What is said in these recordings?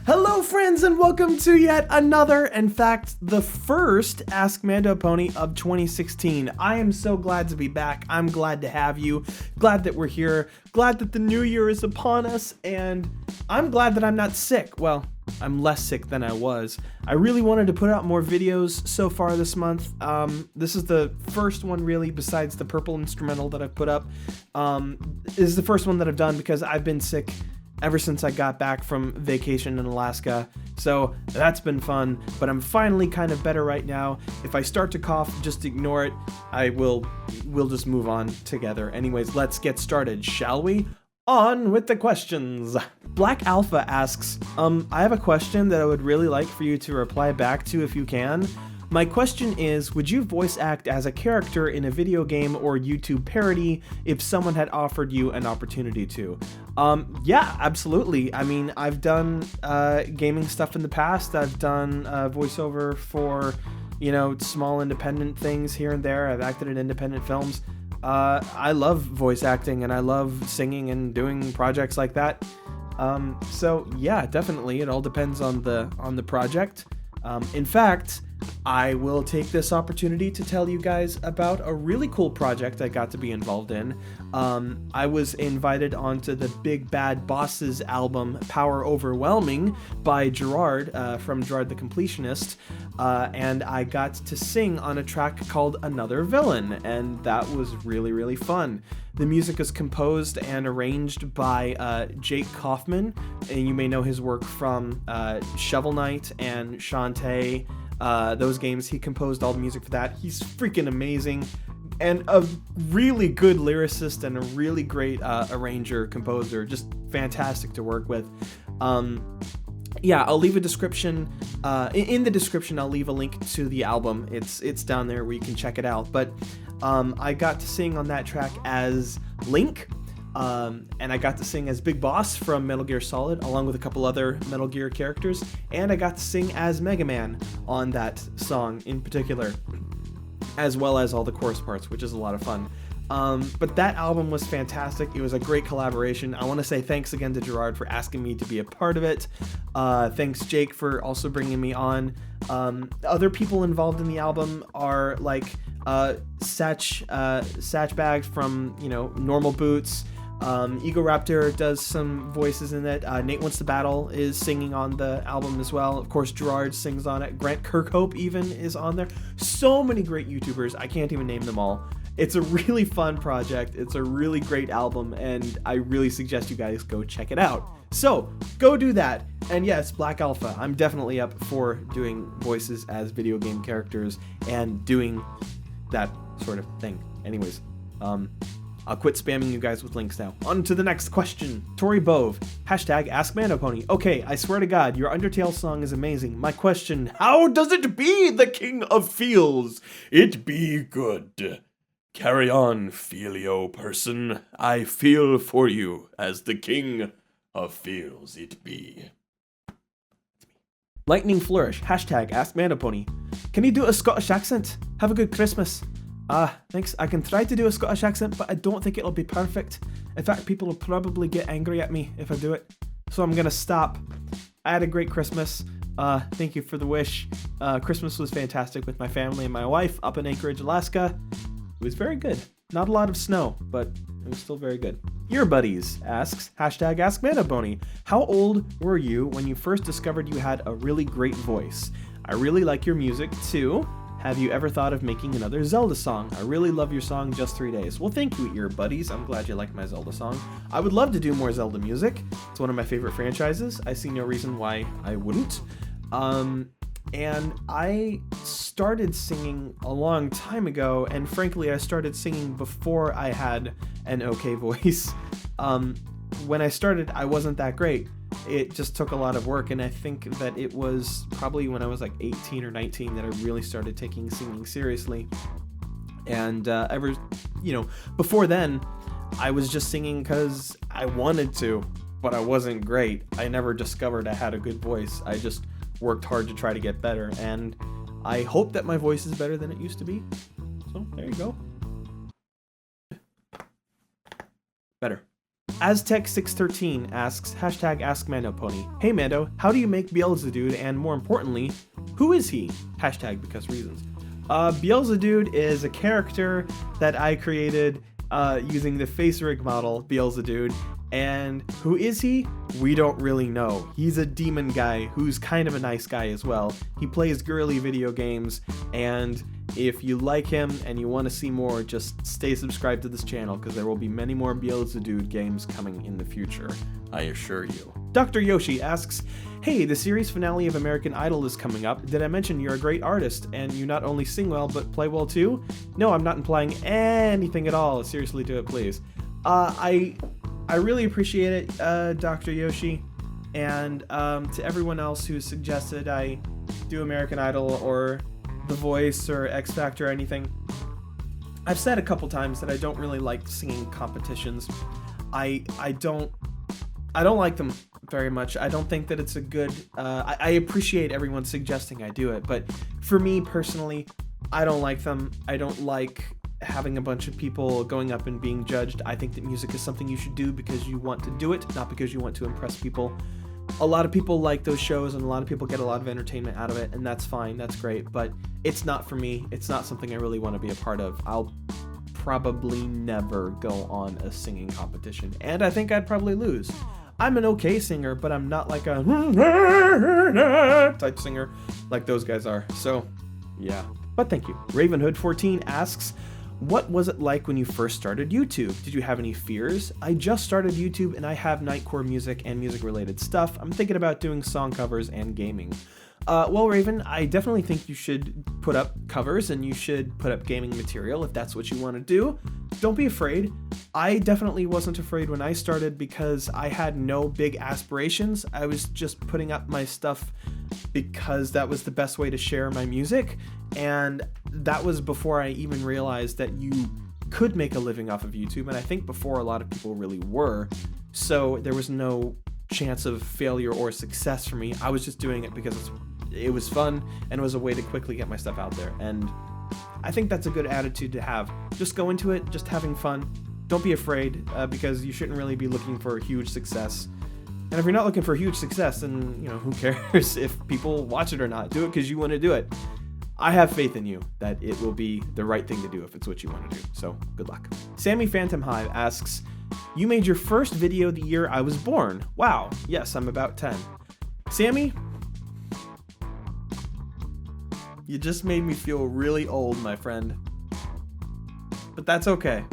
Hello friends and welcome to yet another, in fact, the first Ask Mandopony of 2016. I am so glad to be back. I'm glad to have you. Glad that we're here. Glad that the new year is upon us, and I'm glad that I'm not sick. Well, I'm less sick than I was. I really wanted to put out more videos so far this month. This is the first one really, besides the purple instrumental that I've put up. This is the first one that I've done because I've been sick ever since I got back from vacation in Alaska. So that's been fun, but I'm finally kind of better right now. If I start to cough, just ignore it. We'll just move on together. Anyways, let's get started, shall we? On with the questions. Black Alpha asks, I have a question that I would really like for you to reply back to if you can. My question is, would you voice act as a character in a video game or YouTube parody if someone had offered you an opportunity to? Yeah, absolutely. I mean, I've done gaming stuff in the past. I've done voiceover for, small independent things here and there. I've acted in independent films. I love voice acting and I love singing and doing projects like that. So yeah, definitely. It all depends on the project. In fact, I will take this opportunity to tell you guys about a really cool project I got to be involved in. I was invited onto the Big Bad Bosses album, Power Overwhelming, by Gerard, from Gerard the Completionist, and I got to sing on a track called Another Villain, and that was really, really fun. The music is composed and arranged by Jake Kaufman, and you may know his work from Shovel Knight and Shantae. Those games, he composed all the music for that. He's freaking amazing and a really good lyricist and a really great arranger, composer, just fantastic to work with. Yeah, I'll leave a description. In the description, I'll leave a link to the album. It's down there where you can check it out. But I got to sing on that track as Link. And I got to sing as Big Boss from Metal Gear Solid, along with a couple other Metal Gear characters, and I got to sing as Mega Man on that song in particular, as well as all the chorus parts, which is a lot of fun. But that album was fantastic. It was a great collaboration. I want to say thanks again to Gerard for asking me to be a part of it. Thanks, Jake, for also bringing me on. Other people involved in the album are like Satch Bags from Normal Boots. Ego Raptor does some voices in it. Nate Wants to Battle is singing on the album as well. Of course, Gerard sings on it. Grant Kirkhope even is on there. So many great YouTubers. I can't even name them all. It's a really fun project. It's a really great album, and I really suggest you guys go check it out. So, go do that. And yes, Black Alpha. I'm definitely up for doing voices as video game characters and doing that sort of thing. Anyways, I'll quit spamming you guys with links now. On to the next question. Tori Bove, hashtag Ask Mandopony. Okay, I swear to God, your Undertale song is amazing. My question, how does it be the king of feels? It be good. Carry on, Feelio person. I feel for you as the king of feels it be. Lightning Flourish, hashtag Ask Mandopony. Can you do a Scottish accent? Have a good Christmas. Thanks. I can try to do a Scottish accent, but I don't think it'll be perfect. In fact, people will probably get angry at me if I do it. So I'm gonna stop. I had a great Christmas. Thank you for the wish. Christmas was fantastic with my family and my wife up in Anchorage, Alaska. It was very good. Not a lot of snow, but it was still very good. Your Buddies asks, hashtag Ask Mandopony. How old were you when you first discovered you had a really great voice? I really like your music too. Have you ever thought of making another Zelda song? I really love your song, Just 3 Days. Well, thank you, Ear Buddies. I'm glad you like my Zelda song. I would love to do more Zelda music. It's one of my favorite franchises. I see no reason why I wouldn't. And I started singing a long time ago, and frankly, I started singing before I had an okay voice. When I started, I wasn't that great. It just took a lot of work, and I think that it was probably when I was like 18 or 19 that I really started taking singing seriously. And before then, I was just singing because I wanted to, but I wasn't great. I never discovered I had a good voice. I just worked hard to try to get better, and I hope that my voice is better than it used to be. So there you go. Better. Aztec613 asks, hashtag Ask Mandopony. Hey Mando, how do you make Beelzedude, and more importantly, who is he? Hashtag because reasons. Beelzedude is a character that I created using the face rig model Beelzedude, and who is he? We don't really know. He's a demon guy who's kind of a nice guy as well. He plays girly video games, and if you like him and you want to see more, just stay subscribed to this channel because there will be many more Beelzedude games coming in the future, I assure you. Dr. Yoshi asks, hey, the series finale of American Idol is coming up. Did I mention you're a great artist and you not only sing well but play well too? No, I'm not implying anything at all. Seriously, do it, please. I really appreciate it, Dr. Yoshi, and to everyone else who suggested I do American Idol or The Voice or X Factor or anything. I've said a couple times that I don't really like singing competitions. I don't like them very much. I don't think that it's a good... I appreciate everyone suggesting I do it, but for me personally, I don't like them. I don't like having a bunch of people going up and being judged. I think that music is something you should do because you want to do it, not because you want to impress people. A lot of people like those shows and a lot of people get a lot of entertainment out of it, and that's fine, that's great, but it's not for me. It's not something I really want to be a part of. I'll probably never go on a singing competition, and I think I'd probably lose. I'm an okay singer, but I'm not like a type singer like those guys are, so yeah. But thank you. Ravenhood14 asks, what was it like when you first started YouTube? Did you have any fears? I just started YouTube and I have nightcore music and music-related stuff. I'm thinking about doing song covers and gaming. Well, Raven, I definitely think you should put up covers and you should put up gaming material if that's what you want to do. Don't be afraid. I definitely wasn't afraid when I started because I had no big aspirations. I was just putting up my stuff because that was the best way to share my music, and that was before I even realized that you could make a living off of YouTube, and I think before a lot of people really were, so there was no chance of failure or success for me. I was just doing it because it was fun and it was a way to quickly get my stuff out there, and I think that's a good attitude to have. Just go into it, just having fun. Don't be afraid, because you shouldn't really be looking for a huge success. And if you're not looking for a huge success, then, you know, who cares if people watch it or not? Do it because you want to do it. I have faith in you that it will be the right thing to do if it's what you want to do. So, good luck. Sammy Phantom Hive asks, you made your first video the year I was born. Wow. Yes, I'm about 10. Sammy, you just made me feel really old, my friend. But that's okay.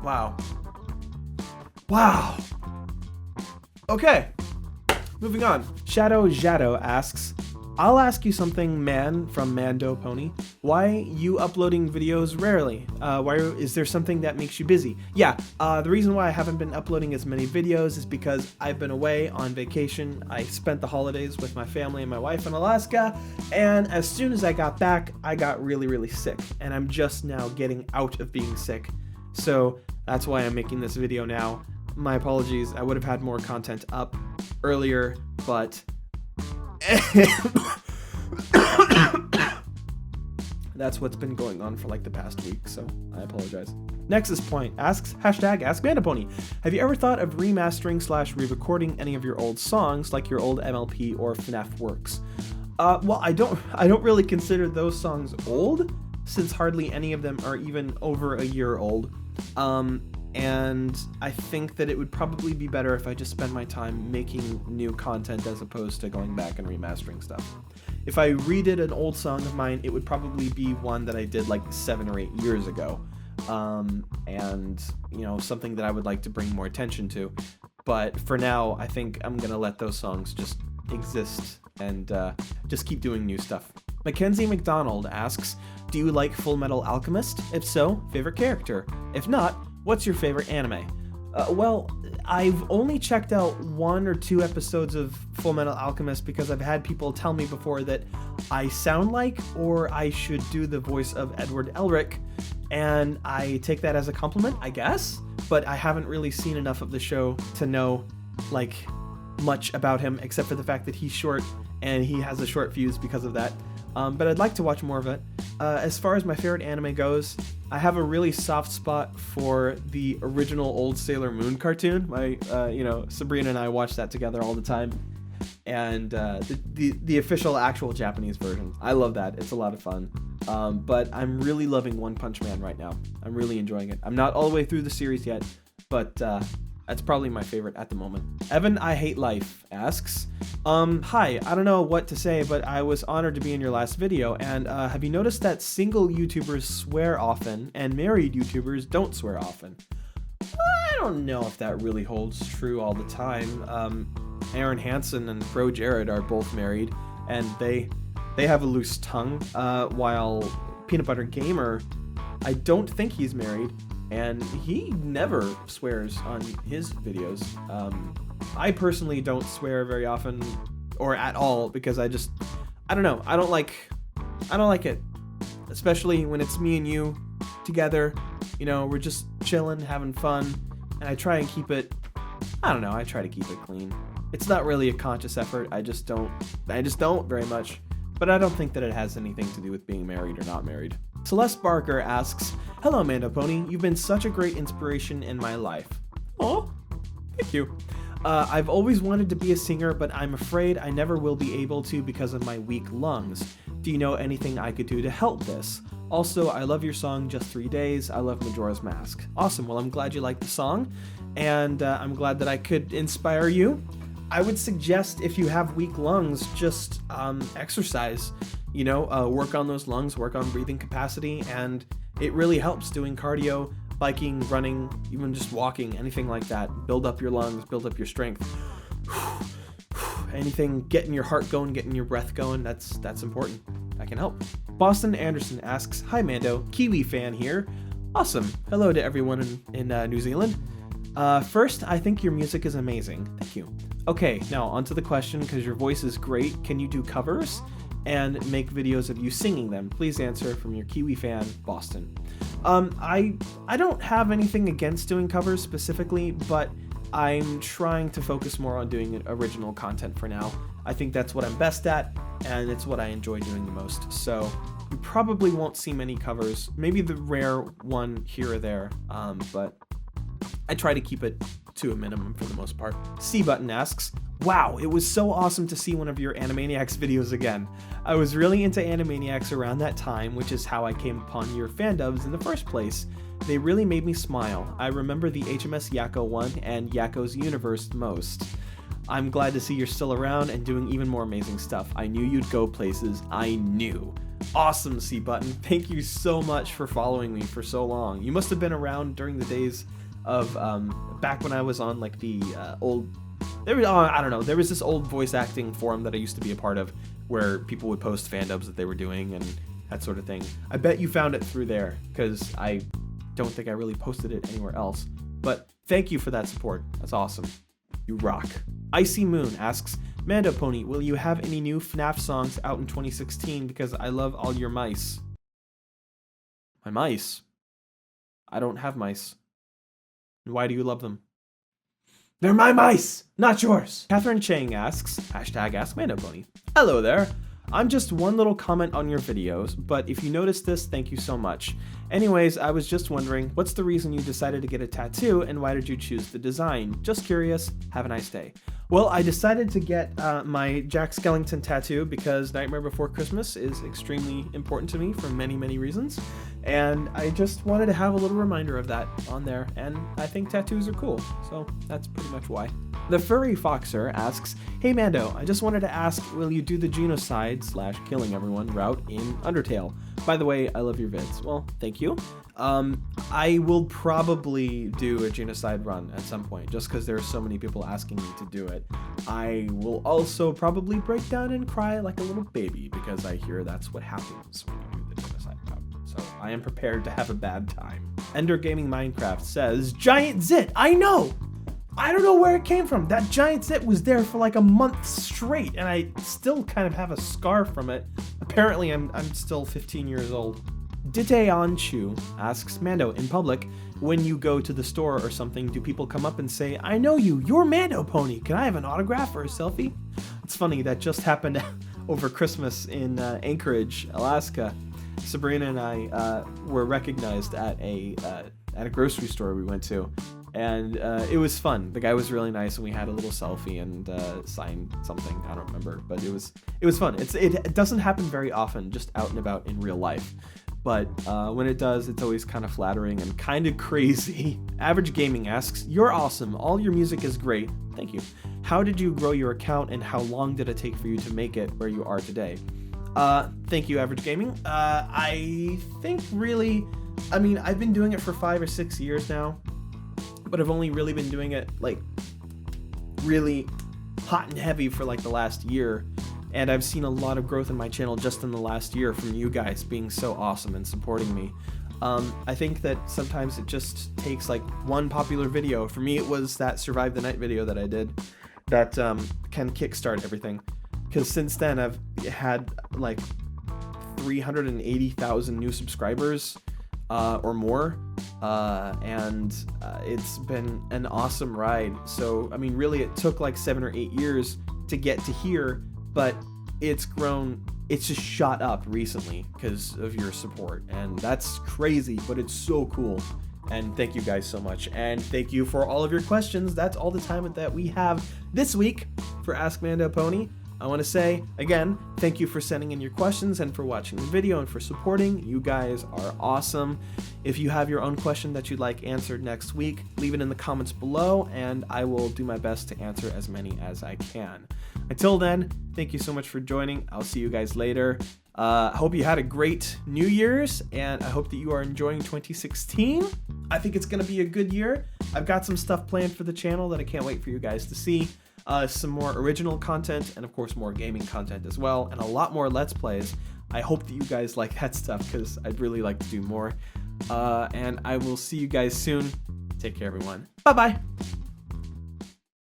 Wow. Wow. Okay, moving on. Shadow Jado asks, I'll ask you something, man, from Mandopony. Why you uploading videos rarely? Why is there something that makes you busy? Yeah, the reason why I haven't been uploading as many videos is because I've been away on vacation. I spent the holidays with my family and my wife in Alaska, and as soon as I got back, I got really, really sick, and I'm just now getting out of being sick. So that's why I'm making this video now. My apologies, I would have had more content up earlier, but that's what's been going on for like the past week, so I apologize. Nexus Point asks, hashtag Ask Mandopony. Have you ever thought of remastering / re-recording any of your old songs, like your old MLP or FNAF works? Well, I don't really consider those songs old, since hardly any of them are even over a year old. And I think that it would probably be better if I just spend my time making new content as opposed to going back and remastering stuff. If I redid an old song of mine, it would probably be one that I did like 7 or 8 years ago. And, you know, something that I would like to bring more attention to. But for now, I think I'm gonna let those songs just exist and just keep doing new stuff. Mackenzie McDonald asks, do you like Full Metal Alchemist? If so, favorite character? If not, what's your favorite anime? Well, I've only checked out 1 or 2 episodes of Full Metal Alchemist because I've had people tell me before that I sound like, or I should do the voice of Edward Elric, and I take that as a compliment, I guess, but I haven't really seen enough of the show to know, like, much about him, except for the fact that he's short, and he has a short fuse because of that. But I'd like to watch more of it. as far as my favorite anime goes, I have a really soft spot for the original old Sailor Moon cartoon. Sabrina and I watch that together all the time. And the official actual Japanese version. I love that. It's a lot of fun. But I'm really loving One Punch Man right now. I'm really enjoying it. I'm not all the way through the series yet, but that's probably my favorite at the moment. Evan I Hate Life asks, hi, I don't know what to say, but I was honored to be in your last video, and have you noticed that single YouTubers swear often and married YouTubers don't swear often? I don't know if that really holds true all the time. Aaron Hansen and Bro Jared are both married, and they have a loose tongue, while Peanut Butter Gamer, I don't think he's married, and he never swears on his videos. I personally don't swear very often, or at all, because I don't know, I don't like it, especially when it's me and you together, we're just chilling, having fun, and I try to keep it clean. It's not really a conscious effort. I just don't very much. But I don't think that it has anything to do with being married or not married. Celeste Barker asks, hello, Mandopony. You've been such a great inspiration in my life. Oh, thank you. I've always wanted to be a singer, but I'm afraid I never will be able to because of my weak lungs. Do you know anything I could do to help this? Also, I love your song, Just 3 Days. I love Majora's Mask. Awesome. Well, I'm glad you like the song, and I'm glad that I could inspire you. I would suggest, if you have weak lungs, just exercise, work on those lungs, work on breathing capacity, and it really helps doing cardio, biking, running, even just walking, anything like that. Build up your lungs, build up your strength. Anything, getting your heart going, getting your breath going, that's important. That can help. Boston Anderson asks, hi Mando, Kiwi fan here. Awesome. Hello to everyone in New Zealand. First, I think your music is amazing. Thank you. Okay, now onto the question, because your voice is great. Can you do covers and make videos of you singing them? Please answer, from your Kiwi fan, Boston. I don't have anything against doing covers specifically, but I'm trying to focus more on doing original content for now. I think that's what I'm best at, and it's what I enjoy doing the most. So you probably won't see many covers, maybe the rare one here or there, but I try to keep it to a minimum for the most part. C-Button asks, wow, it was so awesome to see one of your Animaniacs videos again. I was really into Animaniacs around that time, which is how I came upon your fandubs in the first place. They really made me smile. I remember the HMS Yakko one and Yakko's Universe most. I'm glad to see you're still around and doing even more amazing stuff. I knew you'd go places. I knew. Awesome, C-Button. Thank you so much for following me for so long. You must have been around during the days of back when I was on like the there was this old voice acting forum that I used to be a part of where people would post fandubs that they were doing and that sort of thing. I bet you found it through there, because I don't think I really posted it anywhere else. But thank you for that support. That's awesome. You rock. Icy Moon asks, Mandopony, will you have any new FNAF songs out in 2016? Because I love all your mice. My mice? I don't have mice. Why do you love them? They're my mice, not yours. Catherine Chang asks, #AskMandopony. Hello there. I'm just one little comment on your videos, but if you noticed this, thank you so much. Anyways, I was just wondering, what's the reason you decided to get a tattoo, and why did you choose the design? Just curious. Have a nice day. Well, I decided to get my Jack Skellington tattoo because Nightmare Before Christmas is extremely important to me for many, many reasons. And I just wanted to have a little reminder of that on there, and I think tattoos are cool, so that's pretty much why. The Furry Foxer asks, hey Mando, I just wanted to ask, will you do the genocide / killing everyone route in Undertale? By the way, I love your vids. Well, thank you. I will probably do a genocide run at some point, just because there are so many people asking me to do it. I will also probably break down and cry like a little baby, because I hear that's what happens when you do the genocide route. So I am prepared to have a bad time. Ender Gaming Minecraft says, Giant Zit, I know! I don't know where it came from. That giant zit was there for like a month straight, and I still kind of have a scar from it. Apparently, I'm still 15 years old. Diteonchu asks, Mando, in public, when you go to the store or something, do people come up and say, I know you, you're Mandopony, can I have an autograph or a selfie? It's funny, that just happened over Christmas in Anchorage, Alaska. Sabrina and I were recognized at a grocery store we went to, and it was fun. The guy was really nice, and we had a little selfie and signed something. I don't remember, but it was fun. It doesn't happen very often, just out and about in real life. But when it does, it's always kind of flattering and kind of crazy. Average Gaming asks, "You're awesome. All your music is great. Thank you. How did you grow your account, and how long did it take for you to make it where you are today?" Thank you, Average Gaming. I think really, I mean, I've been doing it for 5 or 6 years now, but I've only really been doing it like really hot and heavy for like the last year. And I've seen a lot of growth in my channel just in the last year from you guys being so awesome and supporting me. I think that sometimes it just takes like one popular video. For me, it was that Survive the Night video that I did that can kickstart everything. Because since then, I've had like 380,000 new subscribers or more. And it's been an awesome ride. So, I mean, really, it took like 7 or 8 years to get to here. But it's grown, it's just shot up recently because of your support. And that's crazy, but it's so cool. And thank you guys so much. And thank you for all of your questions. That's all the time that we have this week for Ask Mandopony. I want to say, again, thank you for sending in your questions and for watching the video and for supporting. You guys are awesome. If you have your own question that you'd like answered next week, leave it in the comments below, and I will do my best to answer as many as I can. Until then, thank you so much for joining. I'll see you guys later. I hope you had a great New Year's, and I hope that you are enjoying 2016. I think it's going to be a good year. I've got some stuff planned for the channel that I can't wait for you guys to see. Some more original content, and of course more gaming content as well, and a lot more Let's Plays. I hope that you guys like that stuff, because I'd really like to do more. And I will see you guys soon. Take care, everyone. Bye-bye.